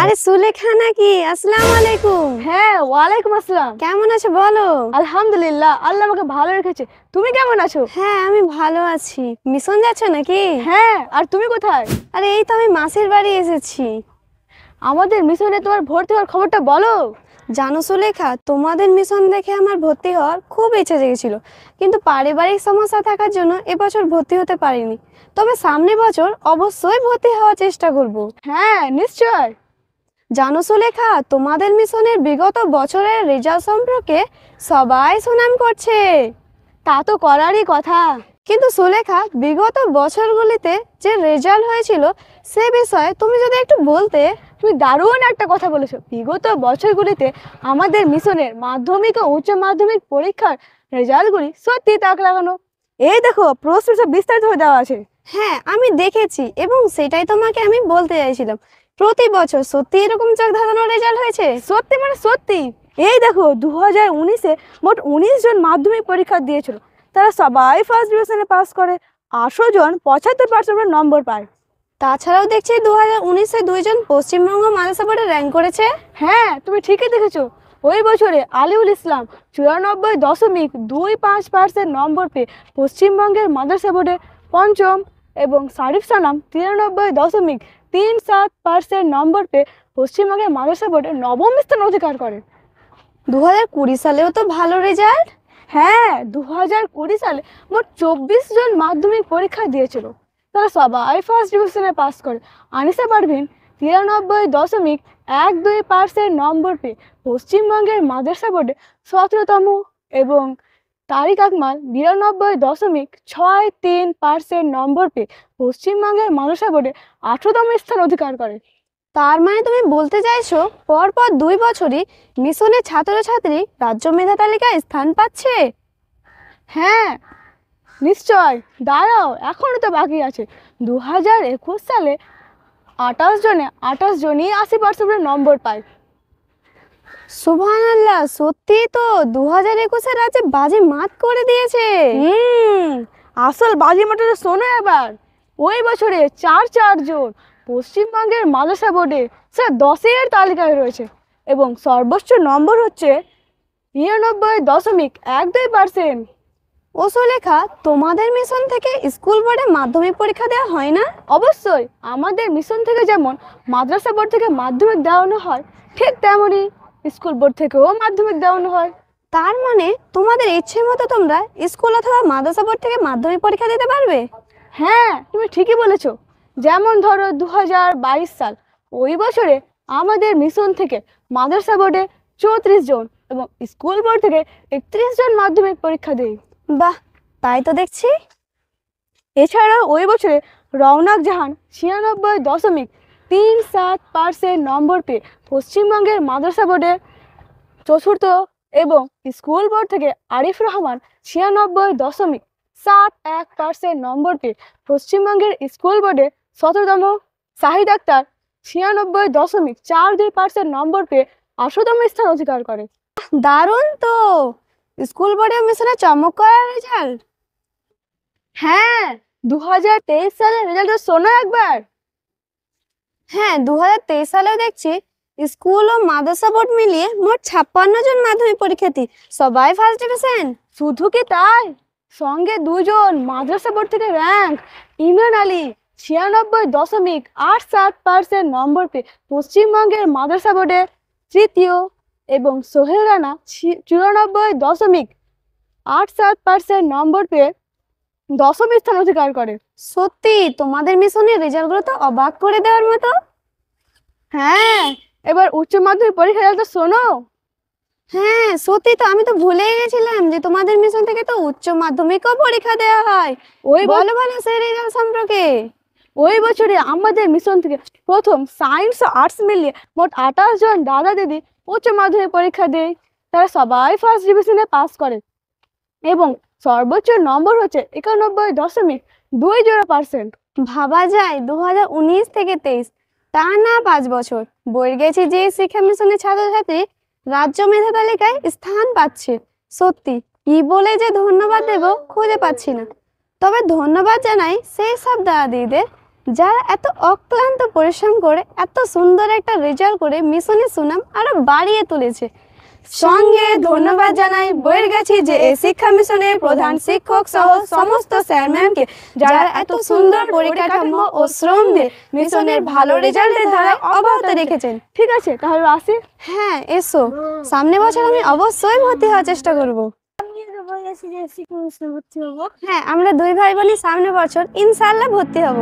আরে সুলেখা নাকি? আসসালামু আলাইকুম। হ্যাঁ, ওয়ালাইকুম আসসালাম। কেমন আছো বলো? আলহামদুলিল্লাহ, আল্লাহ আমাকে ভালো রেখেছে। তুমি কেমন আছো? হ্যাঁ, আমি ভালো আছি। মিশন যাচ্ছ নাকি? হ্যাঁ, আর তুমি কোথায়? আরে এই তো আমি মাসির বাড়ি এসেছি। আমাদের মিশনে তোমার ভর্তি হওয়ার খবরটা বলো। জানো সুলেখা, তোমাদের মিশন দেখে আমার ভর্তি হওয়ার খুব ইচ্ছে জেগেছিল, কিন্তু পারিবারিক সমস্যা থাকার জন্য এবছর ভর্তি হতে পারিনি। তবে সামনের বছর অবশ্যই ভর্তি হওয়ার চেষ্টা করব। হ্যাঁ, নিশ্চয়। জানো সুলেখা, তোমাদের মিশনের বিগত বছরের রেজাল্ট সম্পর্কে সবাই সুনাম করছে। তা তো করারই কথা। কিন্তু সুলেখা, বিগত বছরগুলিতে যে রেজাল্ট হয়েছিল সে বিষয়ে তুমি যদি একটু বলতে। তুমি দারুণ একটা কথা বলেছো। বিগত বছরগুলিতে আমাদের মিশনের মাধ্যমিক ও উচ্চ মাধ্যমিক পরীক্ষার রেজাল্টগুলি সত্যি তাক লাগানো। এই দেখো, প্রশ্ন সব বিস্তারিতভাবে দেওয়া আছে। হ্যাঁ, আমি দেখেছি এবং সেটাই তোমাকে আমি বলতে চাইছিলাম। প্রতি বছর সত্যি এরকম চোখ ধাঁধানো রেজাল্ট হয়েছে? সত্যি মানে সত্যি। এই দেখো, 2019-এ মোট 19 জন মাধ্যমিক পরীক্ষা দিয়েছিল। তারা সবাই ফার্স্ট ডিভিশনে পাস করে। 800 জন 75% নম্বর পায়। তাছাড়াও দেখছি 2019-এ 2 জন পশ্চিমবঙ্গ মাদ্রাসা বোর্ডে র্যাঙ্ক করেছে। হ্যাঁ, তুমি ঠিকই দেখেছো। ওই বছরে আলিউল ইসলাম 94.25% নম্বর পেয়ে পশ্চিমবঙ্গের মাদ্রাসা বোর্ডে পঞ্চম এবং সারিফ সানাম 93.37% নম্বর পেয়ে পশ্চিমবঙ্গের মাদ্রাসা বোর্ডে নবম স্থান অধিকার করে। 2020 সালেও তো ভালো রেজাল্ট। হ্যাঁ, 2020 সালে মোট 24 জন মাধ্যমিক পরীক্ষা দিয়েছিল। তারা সবাই ফার্স্ট ডিভিশনে পাস করে। আনিসা পারভিন 93.12% নম্বর পেয়ে পশ্চিমবঙ্গের মাদ্রাসা বোর্ডে 17তম এবং তারিক আকমাল 92.63% নম্বর পেয়ে পশ্চিমবঙ্গের মাদ্রাসা বোর্ডে 18তম স্থান অধিকার করে। তার মানে তুমি বলতে চাইছো পরপর 2 বছরই মিশনের ছাত্রছাত্রী রাজ্য মেধা তালিকায় স্থান পাচ্ছে? হ্যাঁ, নিশ্চয়। দাঁড়াও, এখনো তো বাকি আছে। 2021 সালে 28 জনই 80% নম্বর পায়। সুবহানাল্লাহ, সত্যি তো 2021-এ রাজ্যে বাজি মাত করে দিয়েছে। আসল বাজি মাটাটা শোনো এবার। ওই বছরে 4 জন পশ্চিমবঙ্গের মাদ্রাসা বোর্ডে স্যার 10-এর তালিকায় রয়েছে এবং সর্বোচ্চ নম্বর হচ্ছে 99.12%। ও সুলেখা, তোমাদের মিশন থেকে স্কুল বোর্ডে মাধ্যমিক পরীক্ষা দেওয়া হয় না? অবশ্যই, আমাদের মিশন থেকে যেমন মাদ্রাসা বোর্ড থেকে মাধ্যমিক দেওয়ানো হয়, ঠিক তেমনই স্কুল বোর্ড থেকেও মাধ্যমিক দেওয়ানো হয়। তার মানে তোমাদের ইচ্ছে মতো তোমরা স্কুল অথবা মাদ্রাসা বোর্ড থেকে মাধ্যমিক পরীক্ষা দিতে পারবে? হ্যাঁ, তুমি ঠিকই বলেছো। যেমন ধরো 2022 সাল, ওই বছরে আমাদের মিশন থেকে মাদ্রাসা বোর্ডে 34 জন এবং স্কুল বোর্ড থেকে 31 জন মাধ্যমিক পরীক্ষা দেয়। বাহ, তাই তো দেখছি। এছাড়াও ওই বছরে রওনাক জাহান 96.37% নম্বর পেয়ে পশ্চিমবঙ্গের মাদ্রাসা বোর্ডে 4র্থ এবং স্কুল বোর্ড থেকে আরিফ রহমান 96.71% নম্বর পেয়ে পশ্চিমবঙ্গের স্কুল বোর্ডে 17তম, শাহিদ আক্তার 96.42% নম্বর পেয়ে 18তম স্থান অধিকার করে। দারুণ তো, স্কুল বোর্ডে মিশনে চমক করার রেজাল্ট। হ্যাঁ, 2023 সালের রেজাল্ট শোনো একবার। হ্যাঁ, 2023 সালেও দেখছি স্কুল ও মাদ্রাসা বোর্ড মিলিয়ে মোট 56 জন মাধ্যমিক পরীক্ষার্থী, সবাই ফার্স্ট ডিভিশন। শুধু কি তাই, সঙ্গে 2 জন মাদ্রাসা বোর্ড থেকে র্যাঙ্ক। ইমরান আলী 96.87% নম্বর পেয়ে পশ্চিমবঙ্গের মাদ্রাসা বোর্ডে তৃতীয় এবং সোহেল রানা 94.87% নম্বর পেয়ে 10ম স্থান অধিকার করে। সত্যি তোমাদের মিশনের রেজাল্টগুলো তো অবাক করে দেওয়ার মতো। হ্যাঁ, এবার উচ্চ মাধ্যমিক পরীক্ষা রেজাল্ট শোনো। হ্যাঁ সত্যি তো, আমি তো ভুলেই গেছিলাম যে তোমাদের মিশন থেকে তো উচ্চ মাধ্যমিকও পরীক্ষা দেওয়া হয়। বলো বলো সেই রেজাল্ট সম্পর্কে। ওই বছরে আমাদের মিশন থেকে প্রথম সায়েন্স ও আর্টস মিলিয়ে মোট 28 জন দাদা দিদি উচ্চ মাধ্যমিক পরীক্ষা দেয়। তারা সবাই ফার্স্ট ডিভিশনে পাস করে এবং সর্বোচ্চ নম্বর হচ্ছে 91.20%। ভাবা যায় 2019 থেকে 23 টানা 5 বছর বয়ে গেছে যে শিক্ষা মিশনের ছাত্রছাত্রী রাজ্য মেধা তালিকায় স্থান পাচ্ছে। সত্যি কি বলে যে ধন্যবাদ দেব খুঁজে পাচ্ছি না। তবে ধন্যবাদ জানাই সেই সব দাদা দিদিদের যারা এত অক্লান্ত পরিশ্রম করে এত সুন্দর একটা রেজাল্ট করে মিশনের সুনাম আরো বাড়িয়ে তুলেছে। সঙ্গে ধন্যবাদ জানাই বৈরগাছি যে এই শিক্ষা মিশনের প্রধান শিক্ষক সহ সমস্ত স্যার ম্যামকে যারা এত সুন্দর পরিকাঠামো ও শ্রম দিয়ে মিশনের ভালো রেজাল্টের ধারা অব্যাহত রেখেছেন। ঠিক আছে, তাহলে আসি। হ্যাঁ এসো, সামনে বছর আমি অবশ্যই ভর্তি হওয়ার চেষ্টা করব। হ্যাঁ, আমরা দুই ভাই বোনই সামনে বছর ইনশাআল্লাহ ভর্তি হব।